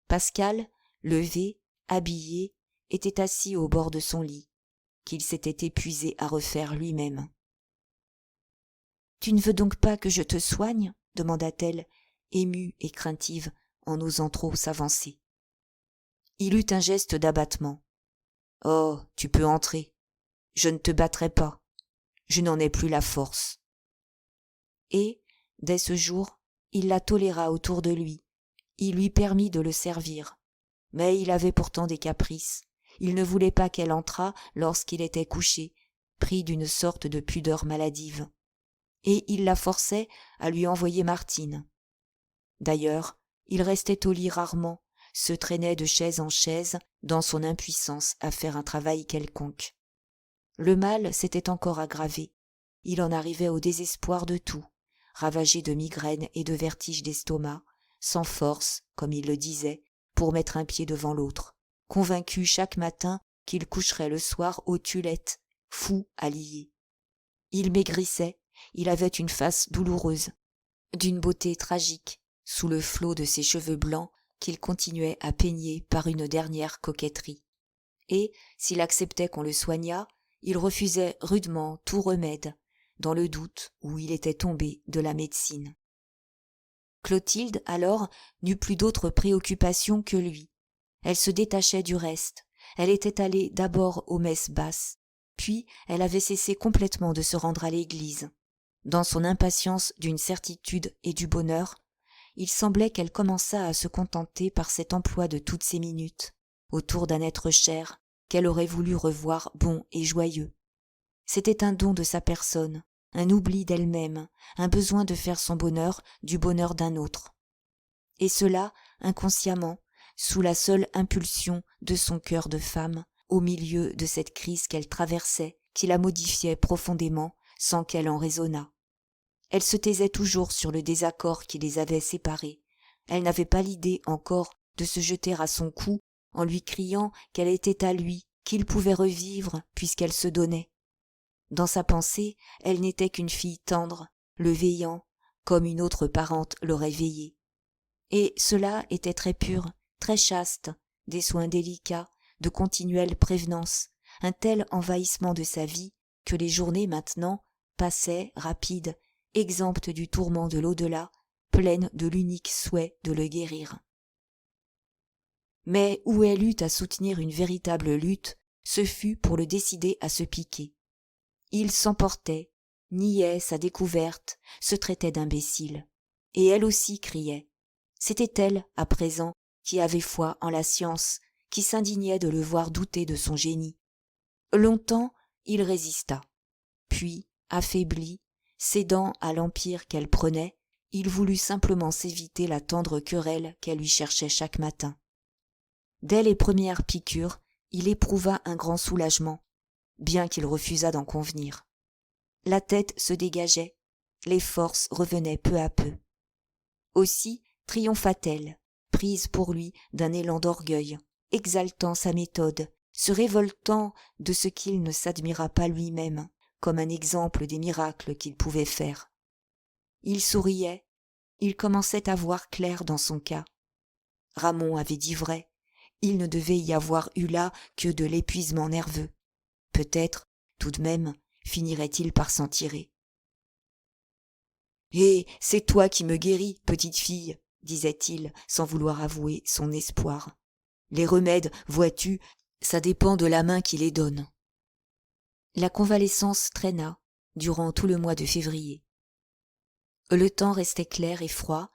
Pascal, levé, habillé, était assis au bord de son lit, qu'il s'était épuisé à refaire lui-même. « Tu ne veux donc pas que je te soigne ?» demanda-t-elle, émue et craintive, en n'osant trop s'avancer. Il eut un geste d'abattement. « Oh, tu peux entrer. Je ne te battrai pas. Je n'en ai plus la force. » Et, dès ce jour, il la toléra autour de lui. Il lui permit de le servir. Mais il avait pourtant des caprices. Il ne voulait pas qu'elle entrât lorsqu'il était couché, pris d'une sorte de pudeur maladive. Et il la forçait à lui envoyer Martine. D'ailleurs, il restait au lit rarement, se traînait de chaise en chaise dans son impuissance à faire un travail quelconque. Le mal s'était encore aggravé. Il en arrivait au désespoir de tout, ravagé de migraines et de vertiges d'estomac, sans force, comme il le disait, pour mettre un pied devant l'autre, convaincu chaque matin qu'il coucherait le soir aux Tulettes, fou à lier. Il maigrissait, il avait une face douloureuse, d'une beauté tragique, sous le flot de ses cheveux blancs qu'il continuait à peigner par une dernière coquetterie. Et, s'il acceptait qu'on le soignât, il refusait rudement tout remède, dans le doute où il était tombé de la médecine. Clotilde, alors, n'eut plus d'autre préoccupation que lui. Elle se détachait du reste. Elle était allée d'abord aux messes basses, puis elle avait cessé complètement de se rendre à l'église. Dans son impatience d'une certitude et du bonheur, il semblait qu'elle commençât à se contenter par cet emploi de toutes ses minutes, autour d'un être cher, qu'elle aurait voulu revoir bon et joyeux. C'était un don de sa personne, un oubli d'elle-même, un besoin de faire son bonheur du bonheur d'un autre. Et cela, inconsciemment, sous la seule impulsion de son cœur de femme, au milieu de cette crise qu'elle traversait, qui la modifiait profondément, sans qu'elle en raisonnât. Elle se taisait toujours sur le désaccord qui les avait séparés. Elle n'avait pas l'idée encore de se jeter à son cou en lui criant qu'elle était à lui, qu'il pouvait revivre puisqu'elle se donnait. Dans sa pensée, elle n'était qu'une fille tendre, le veillant, comme une autre parente l'aurait veillé. Et cela était très pur, très chaste, des soins délicats, de continuelle prévenance, un tel envahissement de sa vie que les journées maintenant passaient rapides, exemptes du tourment de l'au-delà, pleines de l'unique souhait de le guérir. Mais où elle eut à soutenir une véritable lutte, ce fut pour le décider à se piquer. Il s'emportait, niait sa découverte, se traitait d'imbécile. Et elle aussi criait. C'était elle, à présent, qui avait foi en la science, qui s'indignait de le voir douter de son génie. Longtemps, il résista. Puis, affaibli, cédant à l'empire qu'elle prenait, il voulut simplement s'éviter la tendre querelle qu'elle lui cherchait chaque matin. Dès les premières piqûres, il éprouva un grand soulagement, bien qu'il refusât d'en convenir. La tête se dégageait, les forces revenaient peu à peu. Aussi triompha-t-elle, prise pour lui d'un élan d'orgueil, exaltant sa méthode, se révoltant de ce qu'il ne s'admira pas lui-même, comme un exemple des miracles qu'il pouvait faire. Il souriait, il commençait à voir clair dans son cas. Ramon avait dit vrai, il ne devait y avoir eu là que de l'épuisement nerveux. Peut-être, tout de même, finirait-il par s'en tirer. « Eh, c'est toi qui me guéris, petite fille, » disait-il, sans vouloir avouer son espoir. « Les remèdes, vois-tu, ça dépend de la main qui les donne. » La convalescence traîna durant tout le mois de février. Le temps restait clair et froid.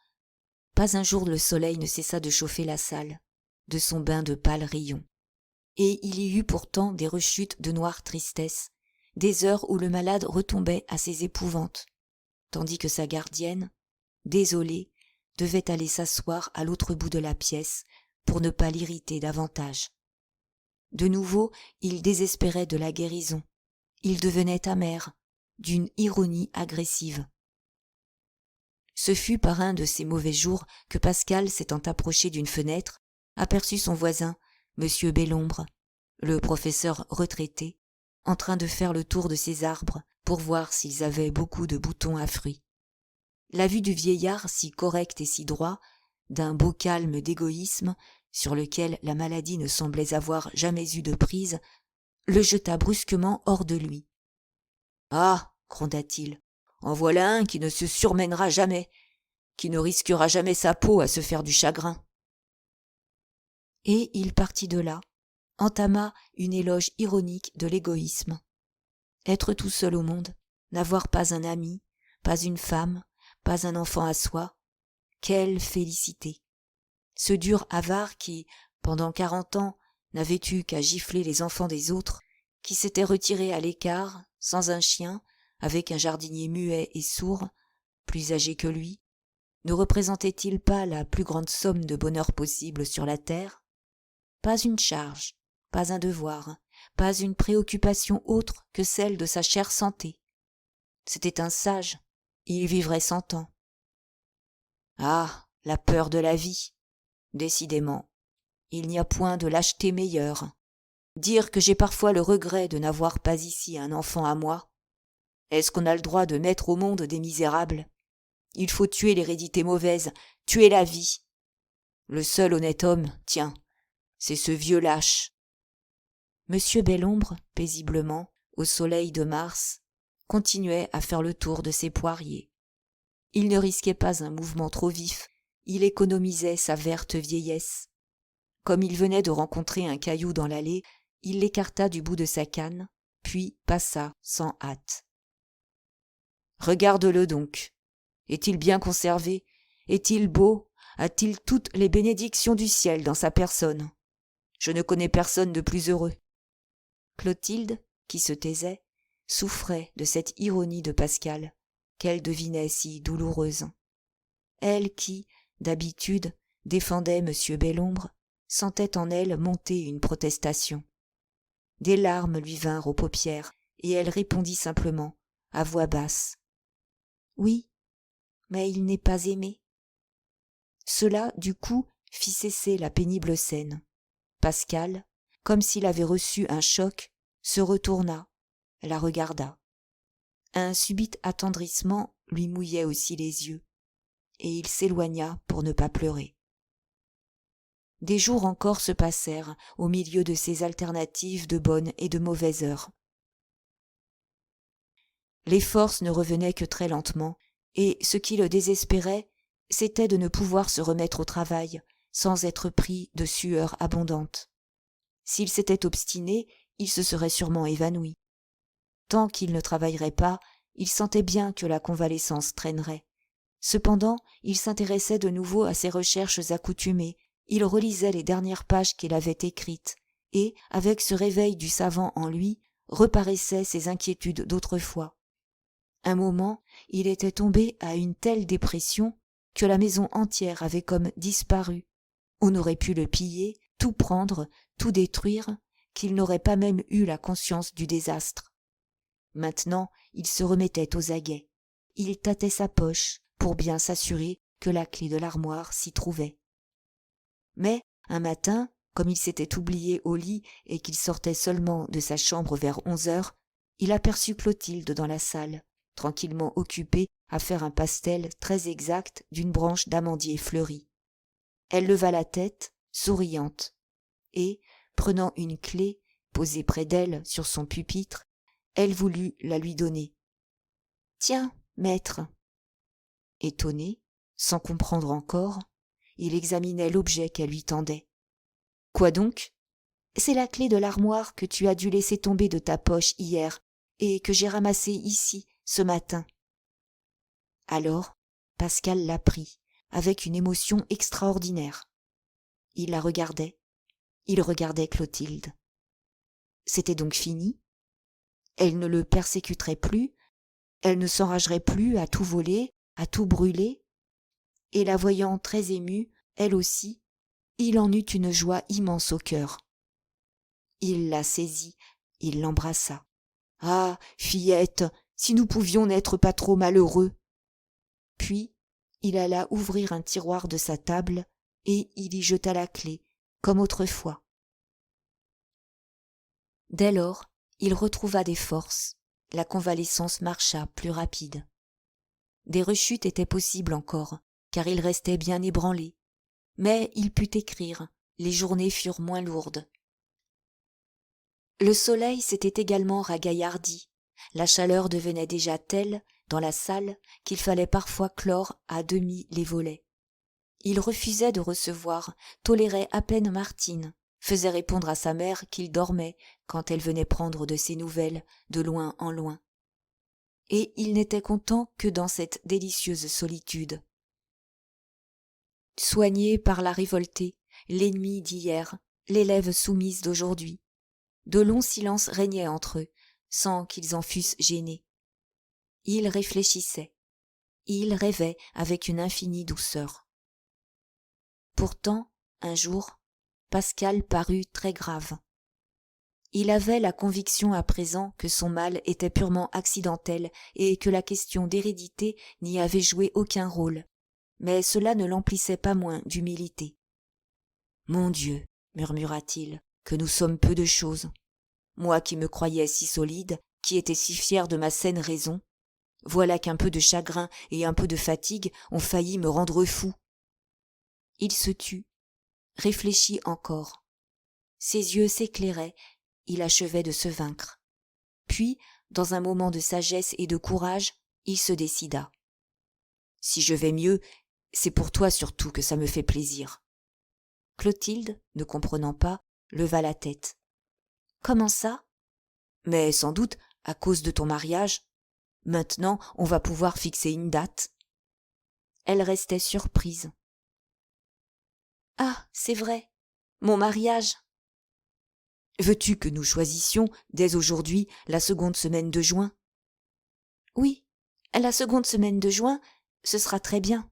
Pas un jour le soleil ne cessa de chauffer la salle, de son bain de pâles rayons. Et il y eut pourtant des rechutes de noire tristesse, des heures où le malade retombait à ses épouvantes, tandis que sa gardienne, désolée, devait aller s'asseoir à l'autre bout de la pièce pour ne pas l'irriter davantage. De nouveau, il désespérait de la guérison. Il devenait amer, d'une ironie agressive. Ce fut par un de ces mauvais jours que Pascal, s'étant approché d'une fenêtre, aperçut son voisin, Monsieur Bellombre, le professeur retraité, en train de faire le tour de ses arbres pour voir s'ils avaient beaucoup de boutons à fruits. La vue du vieillard si correct et si droit, d'un beau calme d'égoïsme sur lequel la maladie ne semblait avoir jamais eu de prise, le jeta brusquement hors de lui. « Ah !» gronda-t-il, « en voilà un qui ne se surmènera jamais, qui ne risquera jamais sa peau à se faire du chagrin. » Et il partit de là, entama une éloge ironique de l'égoïsme. Être tout seul au monde, n'avoir pas un ami, pas une femme, pas un enfant à soi, quelle félicité! Ce dur avare qui, pendant 40 ans, n'avait eu qu'à gifler les enfants des autres, qui s'était retiré à l'écart, sans un chien, avec un jardinier muet et sourd, plus âgé que lui, ne représentait-il pas la plus grande somme de bonheur possible sur la terre? Pas une charge, pas un devoir, pas une préoccupation autre que celle de sa chère santé. C'était un sage, il vivrait 100 ans. Ah, la peur de la vie. Décidément, il n'y a point de lâcheté meilleure. Dire que j'ai parfois le regret de n'avoir pas ici un enfant à moi. Est-ce qu'on a le droit de mettre au monde des misérables? Il faut tuer l'hérédité mauvaise, tuer la vie. Le seul honnête homme, tiens, c'est ce vieux lâche. Monsieur Belombre, paisiblement, au soleil de mars, continuait à faire le tour de ses poiriers. Il ne risquait pas un mouvement trop vif, il économisait sa verte vieillesse. Comme il venait de rencontrer un caillou dans l'allée, il l'écarta du bout de sa canne, puis passa sans hâte. Regarde-le donc. Est-il bien conservé? Est-il beau? A-t-il toutes les bénédictions du ciel dans sa personne? Je ne connais personne de plus heureux. Clotilde, qui se taisait, souffrait de cette ironie de Pascal, qu'elle devinait si douloureuse. Elle qui, d'habitude, défendait M. Belombre, sentait en elle monter une protestation. Des larmes lui vinrent aux paupières, et elle répondit simplement, à voix basse. « Oui, mais il n'est pas aimé. » Cela, du coup, fit cesser la pénible scène. Pascal, comme s'il avait reçu un choc, se retourna, la regarda. Un subit attendrissement lui mouillait aussi les yeux, et il s'éloigna pour ne pas pleurer. Des jours encore se passèrent au milieu de ces alternatives de bonne et de mauvaise heure. Les forces ne revenaient que très lentement, et ce qui le désespérait, c'était de ne pouvoir se remettre au travail sans être pris de sueur abondante. S'il s'était obstiné, il se serait sûrement évanoui. Tant qu'il ne travaillerait pas, il sentait bien que la convalescence traînerait. Cependant, il s'intéressait de nouveau à ses recherches accoutumées, il relisait les dernières pages qu'il avait écrites, et, avec ce réveil du savant en lui, reparaissaient ses inquiétudes d'autrefois. Un moment, il était tombé à une telle dépression que la maison entière avait comme disparu. On aurait pu le piller, tout prendre, tout détruire, qu'il n'aurait pas même eu la conscience du désastre. Maintenant, il se remettait aux aguets. Il tâtait sa poche pour bien s'assurer que la clé de l'armoire s'y trouvait. Mais, un matin, comme il s'était oublié au lit et qu'il sortait seulement de sa chambre vers 11 heures, il aperçut Clotilde dans la salle, tranquillement occupée à faire un pastel très exact d'une branche d'amandier fleuri. Elle leva la tête, souriante, et, prenant une clé posée près d'elle sur son pupitre, elle voulut la lui donner. « Tiens, maître !» Étonné, sans comprendre encore, il examinait l'objet qu'elle lui tendait. « Quoi donc ? » ?»« C'est la clé de l'armoire que tu as dû laisser tomber de ta poche hier et que j'ai ramassée ici, ce matin. » Alors, Pascal la prit, avec une émotion extraordinaire. Il la regardait, il regardait Clotilde. C'était donc fini ? Elle ne le persécuterait plus, elle ne s'enragerait plus à tout voler, à tout brûler. Et la voyant très émue, elle aussi, il en eut une joie immense au cœur. Il la saisit, il l'embrassa. « Ah, fillette, si nous pouvions n'être pas trop malheureux !» Puis, il alla ouvrir un tiroir de sa table et il y jeta la clé, comme autrefois. Dès lors, il retrouva des forces, la convalescence marcha plus rapide. Des rechutes étaient possibles encore, car il restait bien ébranlé, mais il put écrire, les journées furent moins lourdes. Le soleil s'était également ragaillardi, la chaleur devenait déjà telle, dans la salle, qu'il fallait parfois clore à demi les volets. Il refusait de recevoir, tolérait à peine Martine, faisait répondre à sa mère qu'il dormait quand elle venait prendre de ses nouvelles de loin en loin. Et il n'était content que dans cette délicieuse solitude. Soigné par la révoltée, l'ennemi d'hier, l'élève soumise d'aujourd'hui, de longs silences régnaient entre eux, sans qu'ils en fussent gênés. Il réfléchissait, il rêvait avec une infinie douceur. Pourtant, un jour, Pascal parut très grave. Il avait la conviction à présent que son mal était purement accidentel et que la question d'hérédité n'y avait joué aucun rôle. mais cela ne l'emplissait pas moins d'humilité. « Mon Dieu, murmura-t-il, que nous sommes peu de choses. Moi qui me croyais si solide, qui étais si fier de ma saine raison, voilà qu'un peu de chagrin et un peu de fatigue ont failli me rendre fou. » Il se tut, réfléchit encore. Ses yeux s'éclairaient, il achevait de se vaincre. Puis, dans un moment de sagesse et de courage, il se décida. « Si je vais mieux, c'est pour toi surtout que ça me fait plaisir. » Clotilde, ne comprenant pas, leva la tête. « Comment ça ? » ?»« Mais sans doute à cause de ton mariage. Maintenant, on va pouvoir fixer une date. » Elle restait surprise. « Ah, c'est vrai, mon mariage !»« Veux-tu que nous choisissions, dès aujourd'hui, la seconde semaine de juin ? » ?»« Oui, la seconde semaine de juin, ce sera très bien. »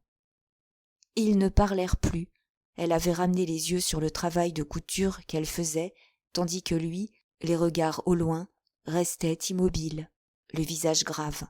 Ils ne parlèrent plus. Elle avait ramené les yeux sur le travail de couture qu'elle faisait, tandis que lui, les regards au loin, restait immobile, le visage grave.